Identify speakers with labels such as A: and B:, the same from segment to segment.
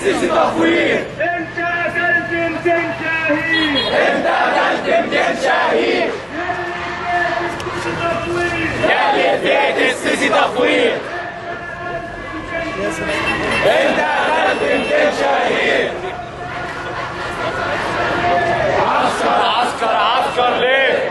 A: السيسي تفويض.
B: انت قتلت 200 شهيد.
A: انت قتلت 200 شهيد. يا اللي اديت السيسي تفويض. انت قتلت 200 شهيد. عسكر عسكر عسكر ليه؟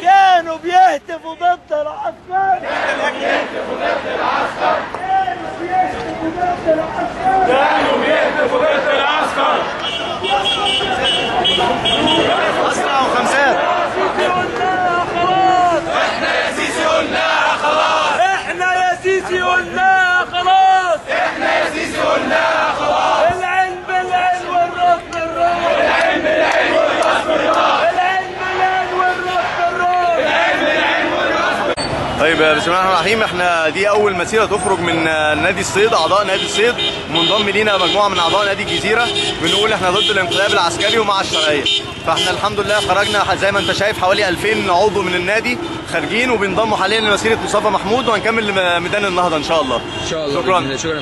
A: كانوا بيهتفوا ضد العسكر.
C: أسرع وخمسات.
A: احنا يا سيسي قلناها خلاص.
B: احنا يا سيسي قلناها خلاص.
A: احنا يا سيسي قلناها خلاص.
B: العين بالعين والراس بالراس.
A: العين بالعين والراس بالراس.
B: العين بالعين والراس بالراس.
A: العين بالعين والراس بالراس.
C: طيب بسم الله الرحمن الرحيم، احنا دي اول مسيره تخرج من نادي الصيد، اعضاء نادي الصيد منضم لينا مجموعه من اعضاء نادي الجزيره، بنقول احنا ضد الانقلاب العسكري ومع الشرعيه. فاحنا الحمد لله خرجنا زي ما انت شايف حوالي 2000 عضو من النادي خارجين، وبينضموا حاليا لمسيره مصطفى محمود، وهنكمل ميدان النهضه ان شاء الله.
D: ان شاء الله.
C: شكرا.
D: شكرا.